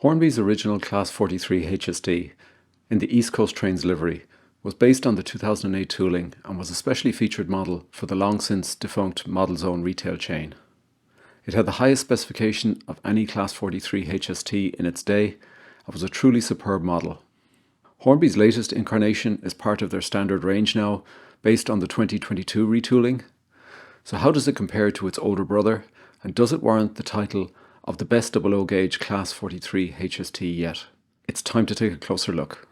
Hornby's original Class 43 HST in the East Coast Trains livery was based on the 2008 tooling and was a specially featured model for the long since defunct Modelzone retail chain. It had the highest specification of any Class 43 HST in its day and was a truly superb model. Hornby's latest incarnation is part of their standard range now, based on the 2022 retooling. So how does it compare to its older brother, and does it warrant the title of the best 00 gauge Class 43 HST yet? It's time to take a closer look.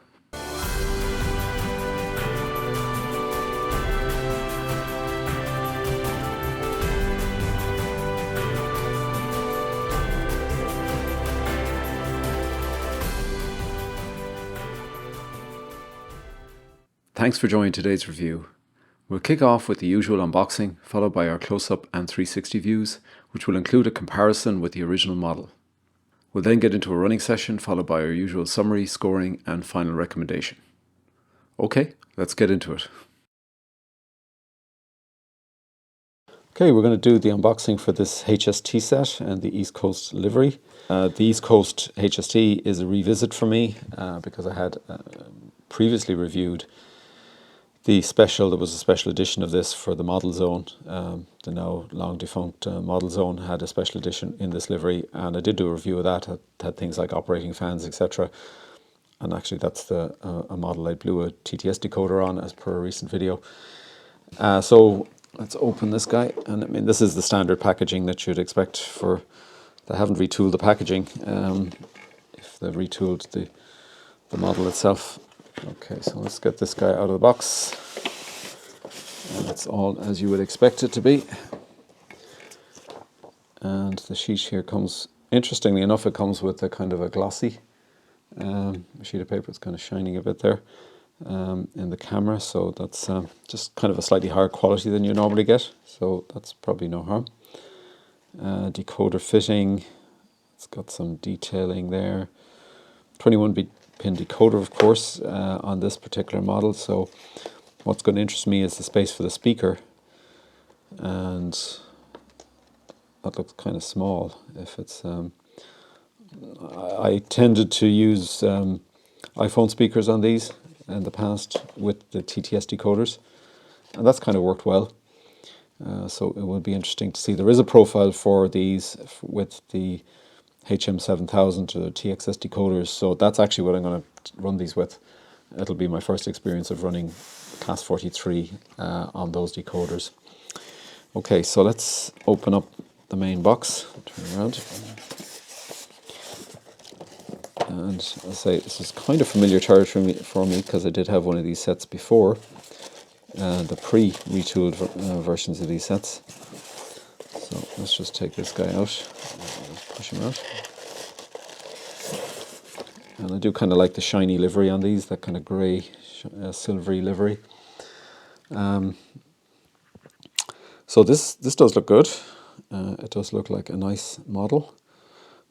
Thanks for joining today's review. We'll kick off with the usual unboxing, followed by our close-up and 360 views, which will include a comparison with the original model. We'll then get into a running session, followed by our usual summary, scoring, and final recommendation. Okay, let's get into it. Okay, we're going to do the unboxing for this HST set and the East Coast livery. The East Coast HST is a revisit for me because I had previously reviewed the special. There was a special edition of this for the Modelzone. The now long defunct Modelzone had a special edition in this livery, and I did do a review of that. It had things like operating fans, etc. And actually that's a model I blew a TTS decoder on as per a recent video. So let's open this guy. And I mean, this is the standard packaging that you'd expect for... They haven't retooled the packaging. If they've retooled the model itself. Okay, so let's get this guy out of the box. And it's all as you would expect it to be. And the sheet here comes, interestingly enough, it comes with a kind of a glossy sheet of paper. It's kind of shining a bit there in the camera, so that's just kind of a slightly higher quality than you normally get, so that's probably no harm. Decoder fitting, it's got some detailing there. 21-pin decoder, of course, on this particular model. So what's going to interest me is the space for the speaker, and that looks kind of small. If it's I tended to use iPhone speakers on these in the past with the TTS decoders, and that's kind of worked well. So it will be interesting to see. There is a profile for these with the HM7000 or TXS decoders, so that's actually what I'm going to run these with. It'll be my first experience of running Class 43 on those decoders. Okay, so let's open up the main box. Turn around. And I'll say this is kind of familiar territory for me because I did have one of these sets before, the pre-retooled versions of these sets. So let's just take this guy out, push him out. And I do kind of like the shiny livery on these, that kind of grey, silvery livery. So this does look good. It does look like a nice model.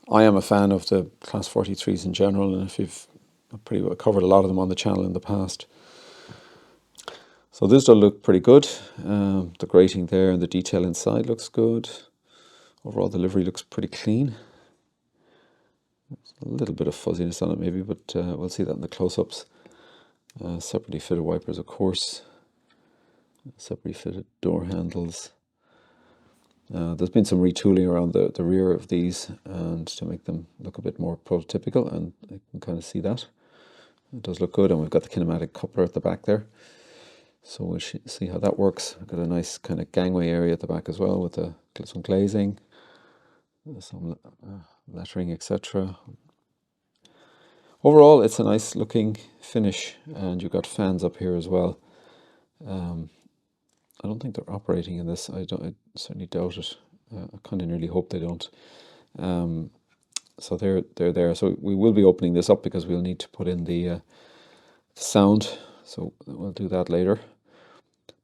I am a fan of the Class 43s in general, and if you've pretty well covered a lot of them on the channel in the past. So this does look pretty good. The grating there and the detail inside looks good. Overall, the livery looks pretty clean. There's a little bit of fuzziness on it maybe, but we'll see that in the close-ups. Separately fitted wipers, of course. Separately fitted door handles. There's been some retooling around the rear of these and to make them look a bit more prototypical, and I can kind of see that. It does look good, and we've got the kinematic coupler at the back there. So we'll see how that works. We've got a nice kind of gangway area at the back as well with some glazing, some lettering, etc. Overall, it's a nice looking finish, and you've got fans up here as well. I don't think they're operating in this. I certainly doubt it. I kind of nearly hope they don't. So they're there. So we will be opening this up because we'll need to put in the sound. So we'll do that later.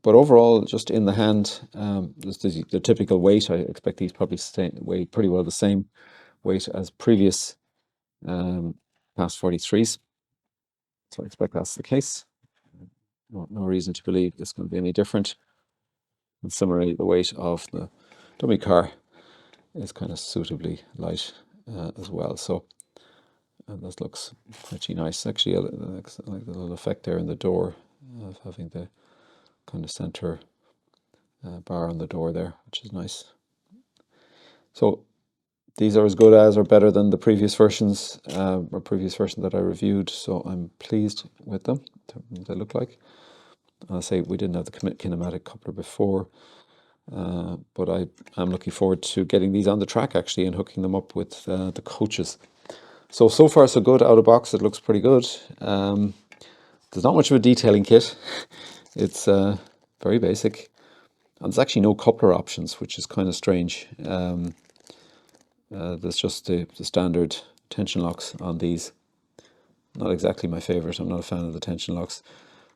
But overall, just in the hand, the typical weight. I expect these probably weigh pretty well the same weight as previous Class 43s. So I expect that's the case. No reason to believe it's going to be any different. And similarly, the weight of the dummy car is kind of suitably light as well. So and this looks pretty nice. Actually, I like the little effect there in the door of having the kind of center bar on the door there, which is nice. So these are as good as or better than the previous versions, or previous version that I reviewed. So I'm pleased with them. They look like. I say we didn't have the kinematic coupler before, but I'm looking forward to getting these on the track actually and hooking them up with the coaches. So far so good. Out of box, it looks pretty good. There's not much of a detailing kit. It's very basic. And there's actually no coupler options, which is kind of strange. There's just the standard tension locks on these. Not exactly my favorite. I'm not a fan of the tension locks.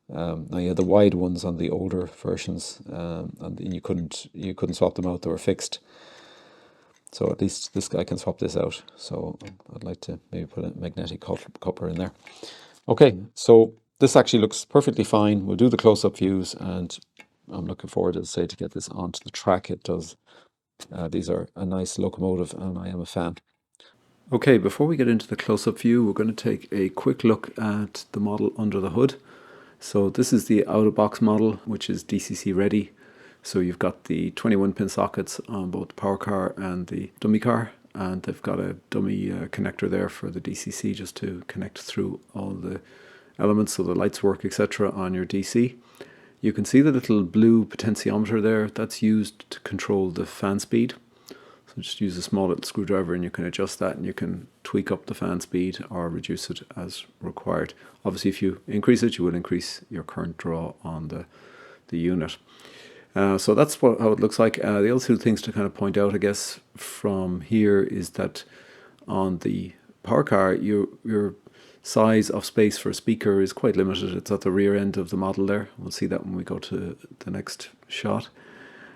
Now you had the wide ones on the older versions, and you couldn't swap them out. They were fixed. So at least this guy can swap this out. So I'd like to maybe put a magnetic coupler in there. Okay, so this actually looks perfectly fine. We'll do the close-up views, and I'm looking forward, as I say, to get this onto the track. It does. These are a nice locomotive, and I am a fan. Okay, before we get into the close-up view, we're going to take a quick look at the model under the hood. So this is the out-of-box model, which is DCC ready. So you've got the 21-pin sockets on both the power car and the dummy car, and they've got a dummy connector there for the DCC just to connect through all the elements so the lights work, etc. on your DC. You can see the little blue potentiometer there. That's used to control the fan speed. So just use a small little screwdriver and you can adjust that, and you can tweak up the fan speed or reduce it as required. Obviously, if you increase it, you will increase your current draw on the unit. So that's how it looks like. The other two things to kind of point out, I guess, from here is that on the power car, your size of space for a speaker is quite limited. It's at the rear end of the model there. We'll see that when we go to the next shot.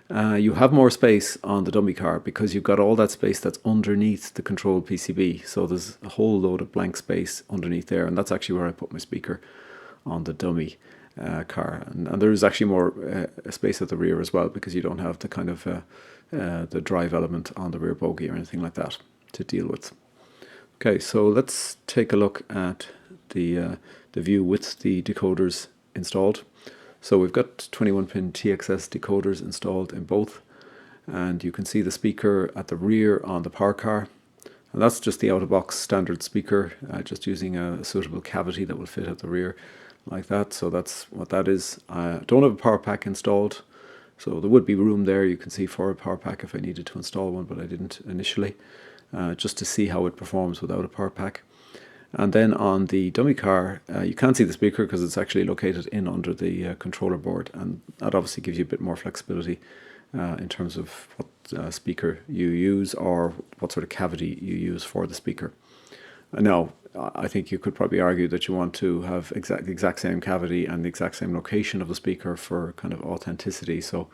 You have more space on the dummy car because you've got all that space that's underneath the control PCB. So there's a whole load of blank space underneath there, and that's actually where I put my speaker on the dummy car. And there is actually more space at the rear as well, because you don't have the kind of the drive element on the rear bogie or anything like that to deal with. Okay, so let's take a look at the view with the decoders installed. So we've got 21-pin TXS decoders installed in both, and you can see the speaker at the rear on the power car, and that's just the out-of-box standard speaker, just using a suitable cavity that will fit at the rear like that. So that's what that is. I don't have a power pack installed, so there would be room there, you can see, for a power pack if I needed to install one, but I didn't initially, just to see how it performs without a power pack. And then on the dummy car, you can't see the speaker because it's actually located in under the controller board, and that obviously gives you a bit more flexibility in terms of what speaker you use or what sort of cavity you use for the speaker. Now, I think you could probably argue that you want to have the exact same cavity and the exact same location of the speaker for kind of authenticity. So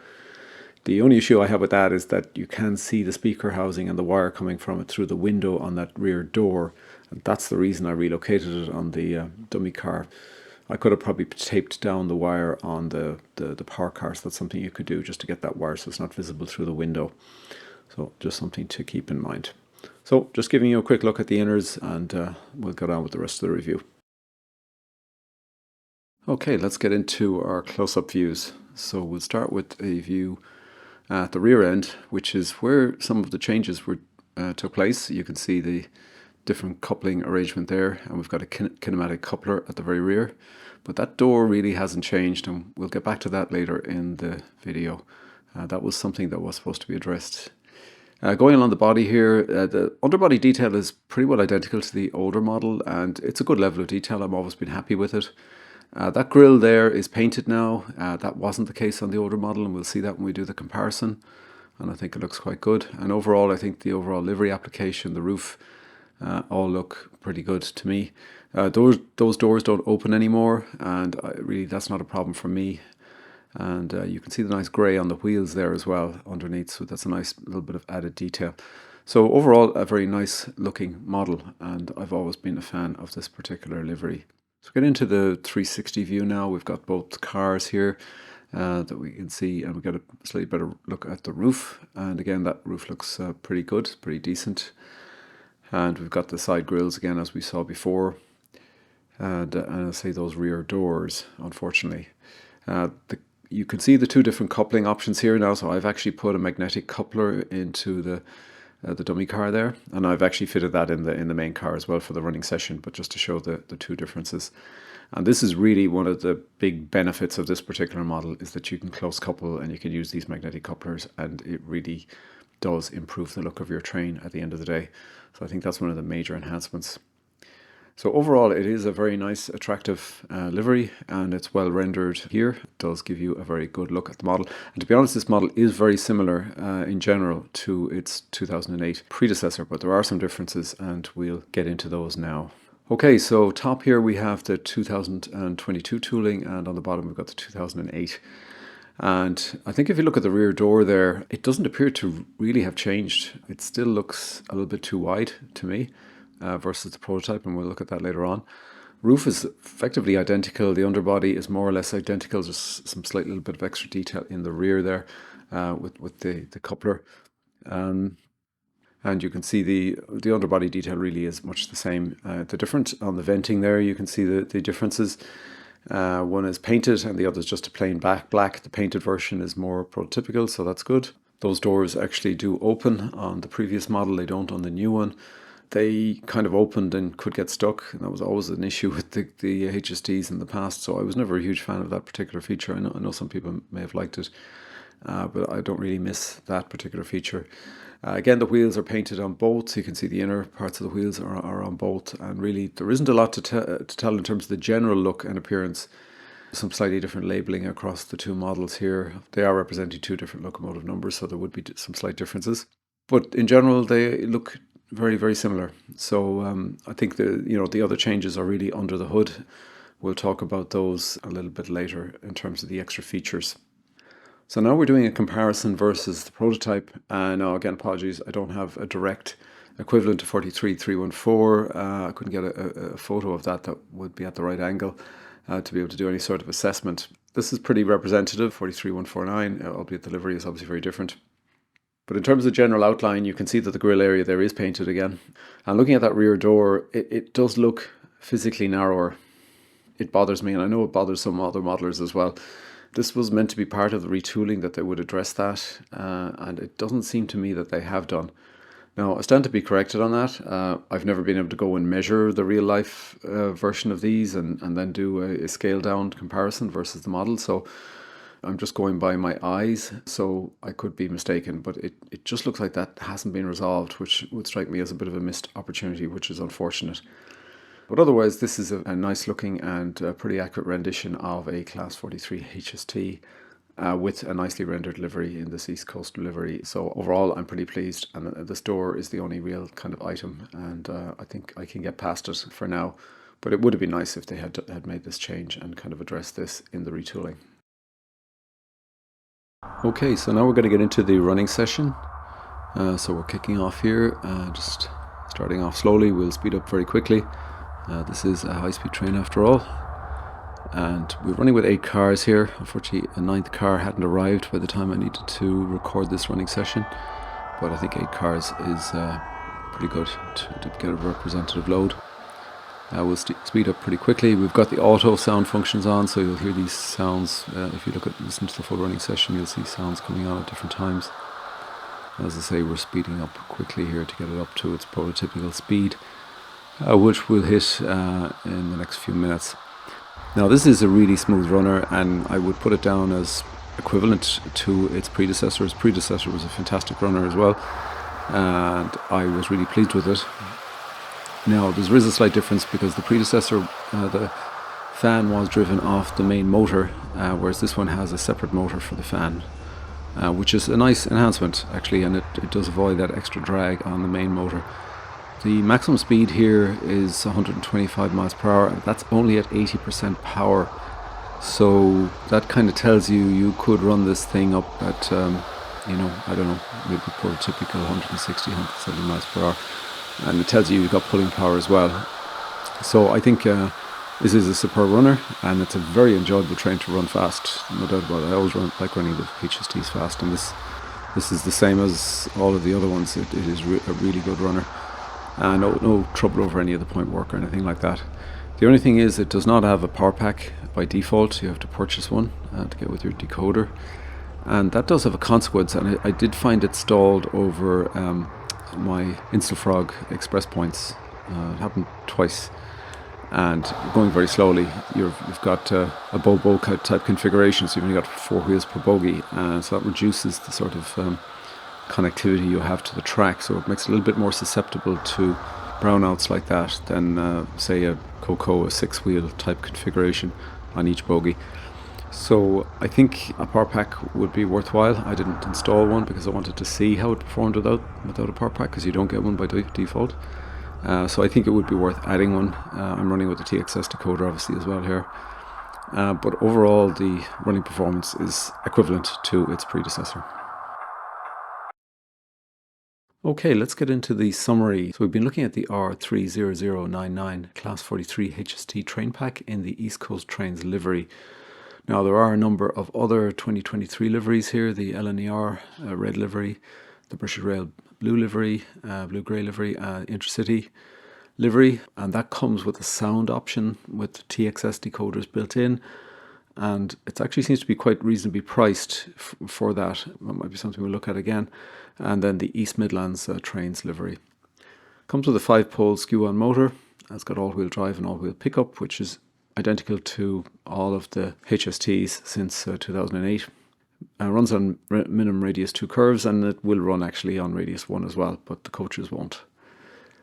the only issue I have with that is that you can see the speaker housing and the wire coming from it through the window on that rear door. And that's the reason I relocated it on the dummy car. I could have probably taped down the wire on the power car, so that's something you could do just to get that wire so it's not visible through the window. So just something to keep in mind. So just giving you a quick look at the inners, and we'll go on with the rest of the review. Okay, let's get into our close-up views. So we'll start with a view at the rear end, which is where some of the changes took place. You can see the different coupling arrangement there, and we've got a kinematic coupler at the very rear, but that door really hasn't changed, and we'll get back to that later in the video. That was something that was supposed to be addressed. Going along the body here, the underbody detail is pretty well identical to the older model, and it's a good level of detail. I've always been happy with it. That grille there is painted now. That wasn't the case on the older model, and we'll see that when we do the comparison, and I think it looks quite good. And overall, I think the overall livery application, the roof, all look pretty good to me. Those doors don't open anymore, and really that's not a problem for me. And you can see the nice grey on the wheels there as well underneath, so that's a nice little bit of added detail. So overall, a very nice looking model, and I've always been a fan of this particular livery. So get into the 360 view now. We've got both cars here that we can see, and we get a slightly better look at the roof. And again, that roof looks pretty good, pretty decent. And we've got the side grills again, as we saw before. And I'll say those rear doors, unfortunately. You can see the two different coupling options here now. So I've actually put a magnetic coupler into the dummy car there, and I've actually fitted that in the main car as well for the running session, but just to show the two differences. And this is really one of the big benefits of this particular model, is that you can close couple and you can use these magnetic couplers, and it really does improve the look of your train at the end of the day. So I think that's one of the major enhancements. So overall, it is a very nice, attractive livery, and it's well rendered here. It does give you a very good look at the model. And to be honest, this model is very similar in general to its 2008 predecessor, but there are some differences, and we'll get into those now. Okay, so top here we have the 2022 tooling, and on the bottom we've got the 2008. And I think if you look at the rear door there, it doesn't appear to really have changed. It still looks a little bit too wide to me. Versus the prototype, and we'll look at that later on. Roof is effectively identical. The underbody is more or less identical, just some slight little bit of extra detail in the rear there with the coupler. And you can see the underbody detail really is much the same. The difference on the venting there, you can see the differences. One is painted and the other is just a plain black. The painted version is more prototypical, so that's good. Those doors actually do open on the previous model. They don't on the new one. They kind of opened and could get stuck, and that was always an issue with the HSTs in the past, so I was never a huge fan of that particular feature. I know some people may have liked it, but I don't really miss that particular feature. Again, the wheels are painted on both, so you can see the inner parts of the wheels are on both, and really there isn't a lot to tell in terms of the general look and appearance. Some slightly different labelling across the two models here. They are representing two different locomotive numbers, so there would be some slight differences. But in general, they look very, very similar. So I think the other changes are really under the hood. We'll talk about those a little bit later in terms of the extra features. So now we're doing a comparison versus the prototype. Now again, apologies, I don't have a direct equivalent to 43314. I couldn't get a photo of that would be at the right angle to be able to do any sort of assessment. This is pretty representative, 43149, albeit the livery is obviously very different. But in terms of general outline, you can see that the grille area there is painted again. And looking at that rear door, it does look physically narrower. It bothers me, and I know it bothers some other modelers as well. This was meant to be part of the retooling, that they would address that, and it doesn't seem to me that they have done. Now, I stand to be corrected on that. I've never been able to go and measure the real-life version of these and then do a scaled-down comparison versus the model, so I'm just going by my eyes, so I could be mistaken, but it just looks like that hasn't been resolved, which would strike me as a bit of a missed opportunity, which is unfortunate. But otherwise, this is a nice looking and pretty accurate rendition of a Class 43 HST with a nicely rendered livery in this East Coast livery. So overall, I'm pretty pleased, and this door is the only real kind of item, and I think I can get past it for now. But it would have been nice if they had made this change and kind of addressed this in the retooling. Okay, so now we're going to get into the running session. So we're kicking off here, just starting off slowly. We'll speed up very quickly. This is a high-speed train after all. And we're running with 8 cars here. Unfortunately, a 9th car hadn't arrived by the time I needed to record this running session. But I think 8 cars is pretty good to get a representative load. We'll speed up pretty quickly. We've got the auto sound functions on, so you'll hear these sounds. If you listen to the full running session, you'll see sounds coming on at different times. As I say, we're speeding up quickly here to get it up to its prototypical speed, which we'll hit in the next few minutes. Now, this is a really smooth runner, and I would put it down as equivalent to its predecessor. Its predecessor was a fantastic runner as well, and I was really pleased with it. Now, there is a slight difference because the predecessor, the fan was driven off the main motor, whereas this one has a separate motor for the fan, which is a nice enhancement actually, and it does avoid that extra drag on the main motor. The maximum speed here is 125 miles per hour, and that's only at 80% power. So that kind of tells you could run this thing up at, I don't know, maybe prototypical 160, 170 miles per hour. And it tells you've got pulling power as well. So I think this is a superb runner, and it's a very enjoyable train to run fast, no doubt about it. I always like running the HSTs fast, and this is the same as all of the other ones. It is a really good runner. No trouble over any of the point work or anything like that. The only thing is it does not have a power pack by default. You have to purchase one to get with your decoder. And that does have a consequence, and I did find it stalled over my InstaFrog express points. It happened twice, and going very slowly. You've got a Bobo type configuration, so you've only got 4 wheels per bogie, so that reduces the sort of connectivity you have to the track, so it makes it a little bit more susceptible to brownouts like that than say a Coco, a 6-wheel type configuration on each bogie. So I think a power pack would be worthwhile. I didn't install one because I wanted to see how it performed without a power pack, because you don't get one by default. So I think it would be worth adding one. I'm running with the TXS decoder obviously as well here. But overall the running performance is equivalent to its predecessor. Okay, let's get into the summary. So we've been looking at the R30099 Class 43 HST train pack in the East Coast Trains livery. Now there are a number of other 2023 liveries here, the LNER red livery, the British Rail blue livery, blue-grey livery, Intercity livery, and that comes with a sound option with TXS decoders built in, and it actually seems to be quite reasonably priced for that. That might be something we'll look at again. And then the East Midlands Trains livery. Comes with a 5-pole skew-on motor. It's got all-wheel drive and all-wheel pickup, which is identical to all of the HSTs since 2008. Runs on minimum radius 2 curves, and it will run actually on radius 1 as well, but the coaches won't.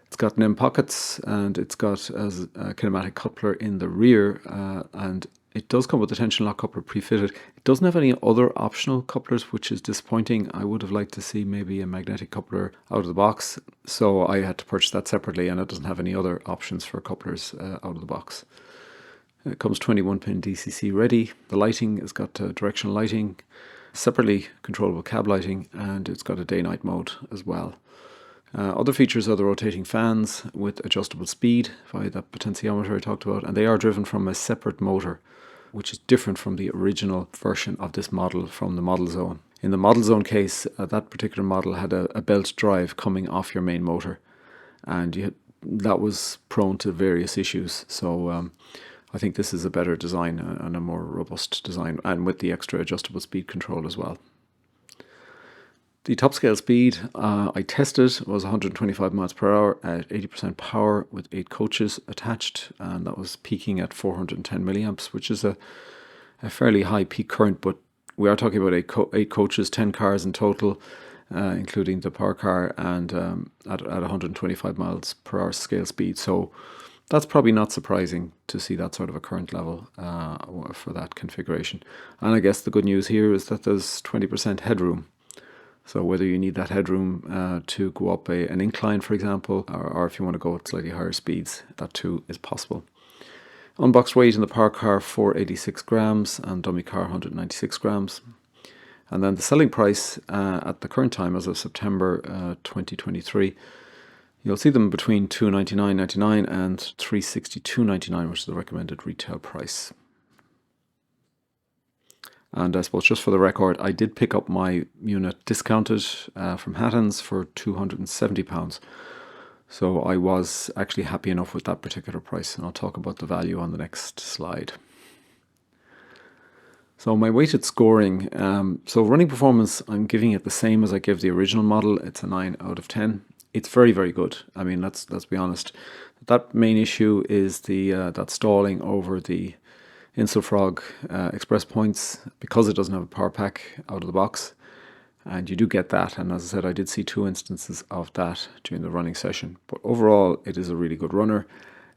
It's got NEM pockets, and it's got a kinematic coupler in the rear, and it does come with a tension lock coupler pre-fitted. It doesn't have any other optional couplers, which is disappointing. I would have liked to see maybe a magnetic coupler out of the box, so I had to purchase that separately, and it doesn't have any other options for couplers out of the box. It comes 21-pin DCC ready. The lighting has got directional lighting, separately controllable cab lighting, and it's got a day-night mode as well. Other features are the rotating fans with adjustable speed via that potentiometer I talked about, and they are driven from a separate motor, which is different from the original version of this model from the Modelzone. In the Modelzone case, that particular model had a belt drive coming off your main motor, and that was prone to various issues. So I think this is a better design and a more robust design, and with the extra adjustable speed control as well. The top scale speed I tested was 125 miles per hour at 80% power with 8 coaches attached, and that was peaking at 410 milliamps, which is a fairly high peak current, but we are talking about 8 coaches, 10 cars in total, including the power car, and at 125 miles per hour scale speed. So that's probably not surprising to see that sort of a current level for that configuration. And I guess the good news here is that there's 20% headroom. So whether you need that headroom to go up an incline, for example, or if you want to go at slightly higher speeds, that too is possible. Unboxed weight in the power car 486 grams and dummy car 196 grams. And then the selling price at the current time, as of September 2023, you'll see them between $299.99 and $362.99, which is the recommended retail price. And I suppose just for the record, I did pick up my unit discounted from Hattons for £270. So I was actually happy enough with that particular price, and I'll talk about the value on the next slide. So my weighted scoring, so running performance, I'm giving it the same as I give the original model. It's a 9 out of 10. It's very, very good. I mean, let's be honest. That main issue is that stalling over the InstaFrog express points, because it doesn't have a power pack out of the box, and you do get that. And as I said, I did see 2 instances of that during the running session. But overall, it is a really good runner,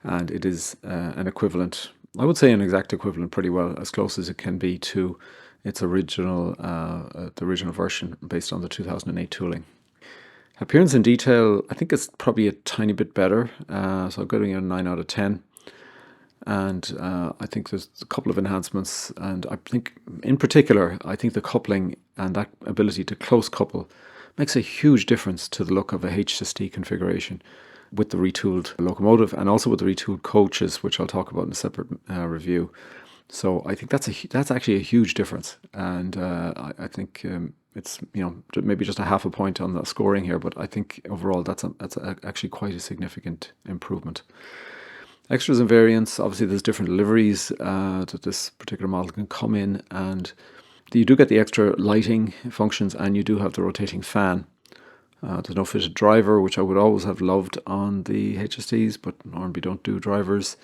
and it is an equivalent, I would say an exact equivalent, pretty well, as close as it can be to its original, the original version based on the 2008 tooling. Appearance and detail, I think it's probably a tiny bit better, so I'm giving it a 9 out of 10. And I think there's a couple of enhancements, and I think in particular, I think the coupling and that ability to close couple makes a huge difference to the look of a HST configuration with the retooled locomotive and also with the retooled coaches, which I'll talk about in a separate review. So I think that's actually a huge difference, and I think it's maybe just a half a point on the scoring here, but I think overall that's actually quite a significant improvement. Extras and variants, obviously there's different liveries that this particular model can come in, and you do get the extra lighting functions, and you do have the rotating fan. There's no fitted driver, which I would always have loved on the HSTs, but Hornby don't do drivers.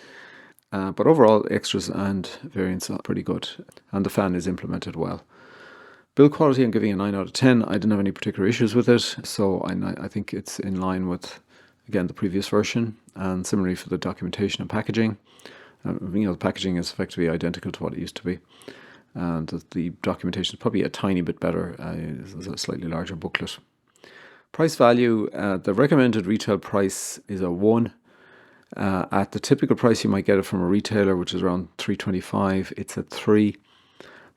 But overall, extras and variants are pretty good, and the fan is implemented well. Build quality, I'm giving a 9 out of 10. I didn't have any particular issues with it, so I think it's in line with, again, the previous version, and similarly for the documentation and packaging. The packaging is effectively identical to what it used to be, and the documentation is probably a tiny bit better. There's a slightly larger booklet. Price value, the recommended retail price is a 1. At the typical price you might get it from a retailer, which is around $3.25, it's a 3.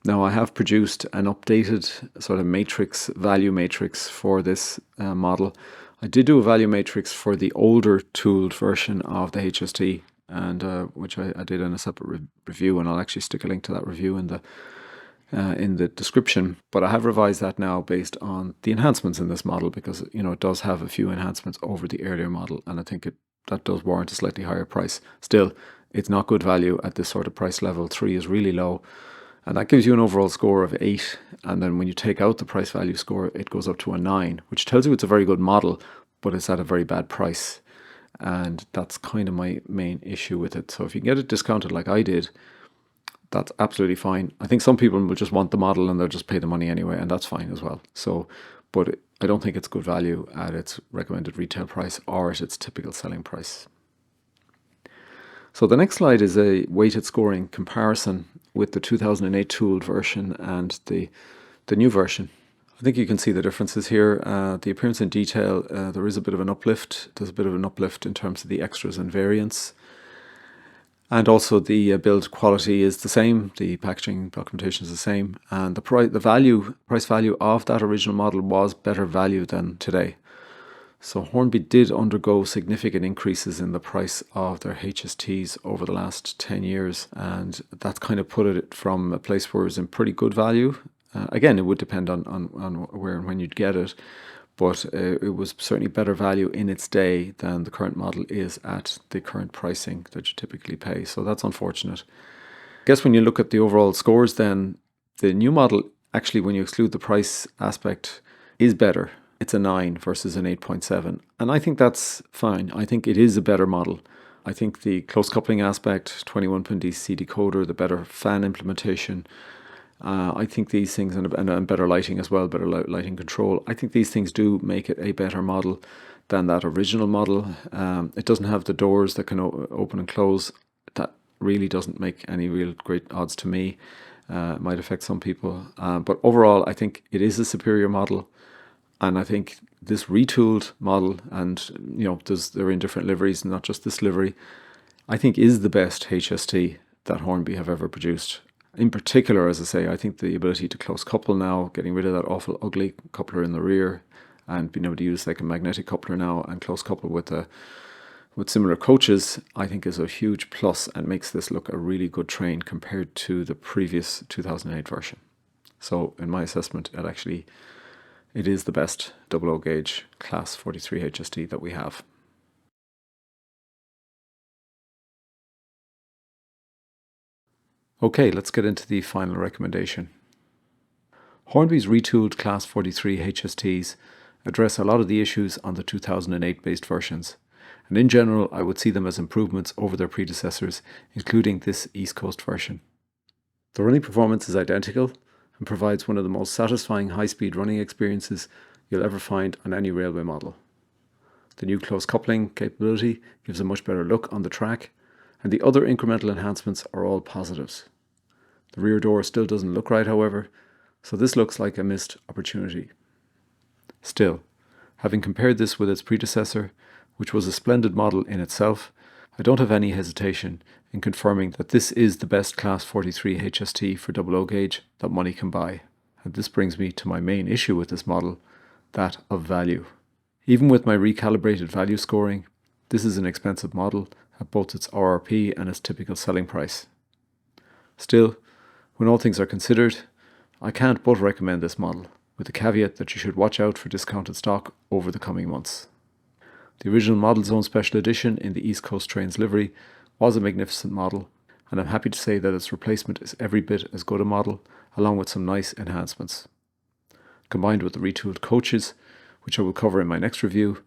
Now I have produced an updated sort of matrix, value matrix for this model. I did do a value matrix for the older tooled version of the HST, and which I did in a separate review, and I'll actually stick a link to that review in the description. But I have revised that now based on the enhancements in this model, because it does have a few enhancements over the earlier model, and I think that does warrant a slightly higher price. Still, it's not good value at this sort of price level. 3 is really low, and that gives you an overall score of 8. And then when you take out the price value score, it goes up to a 9, which tells you it's a very good model, but it's at a very bad price. And that's kind of my main issue with it. So if you can get it discounted like I did, that's absolutely fine. I think some people will just want the model and they'll just pay the money anyway, and that's fine as well. So, but I don't think it's good value at its recommended retail price or at its typical selling price. So the next slide is a weighted scoring comparison with the 2008 tooled version and the new version. I think you can see the differences here. The appearance in detail, there is a bit of an uplift. There's a bit of an uplift in terms of the extras and variants. And also the build quality is the same, the packaging documentation is the same, and the price value of that original model was better value than today. So Hornby did undergo significant increases in the price of their HSTs over the last 10 years, and that's kind of put it from a place where it's in pretty good value. Again, it would depend on where and when you'd get it, but it was certainly better value in its day than the current model is at the current pricing that you typically pay. So that's unfortunate. I guess when you look at the overall scores then, the new model, actually when you exclude the price aspect, is better. It's a 9 versus an 8.7. And I think that's fine. I think it is a better model. I think the close coupling aspect, 21-pin DC decoder, the better fan implementation, I think these things, and better lighting as well, better lighting control, I think these things do make it a better model than that original model. It doesn't have the doors that can open and close. That really doesn't make any real great odds to me. It might affect some people. But overall, I think it is a superior model. And I think this retooled model, and they're in different liveries, not just this livery, I think is the best HST that Hornby have ever produced. In particular, as I say, I think the ability to close couple now, getting rid of that awful ugly coupler in the rear, and being able to use like a magnetic coupler now and close couple with similar coaches, I think is a huge plus and makes this look a really good train compared to the previous 2008 version. So in my assessment, it is the best 00 gauge class 43 HST that we have. Okay, let's get into the final recommendation. Hornby's retooled Class 43 HSTs address a lot of the issues on the 2008 based versions, and in general I would see them as improvements over their predecessors, including this East Coast version. The running performance is identical and provides one of the most satisfying high-speed running experiences you'll ever find on any railway model. The new close coupling capability gives a much better look on the track, and the other incremental enhancements are all positives. The rear door still doesn't look right, however, so this looks like a missed opportunity. Still, having compared this with its predecessor, which was a splendid model in itself, I don't have any hesitation in confirming that this is the best Class 43 HST for 00 gauge that money can buy. And this brings me to my main issue with this model, that of value. Even with my recalibrated value scoring, this is an expensive model at both its RRP and its typical selling price. Still, when all things are considered, I can't but recommend this model, with the caveat that you should watch out for discounted stock over the coming months. The original Modelzone Special Edition in the East Coast Trains livery was a magnificent model, and I'm happy to say that its replacement is every bit as good a model, along with some nice enhancements. Combined with the retooled coaches, which I will cover in my next review,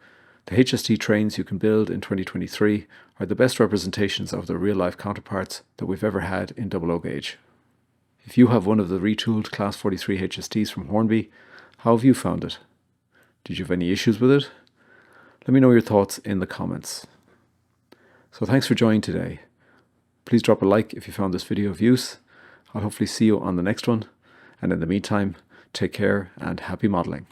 the HST trains you can build in 2023 are the best representations of their real-life counterparts that we've ever had in 00 gauge. If you have one of the retooled Class 43 HSTs from Hornby, how have you found it? Did you have any issues with it? Let me know your thoughts in the comments. So thanks for joining today. Please drop a like if you found this video of use. I'll hopefully see you on the next one. And in the meantime, take care and happy modelling.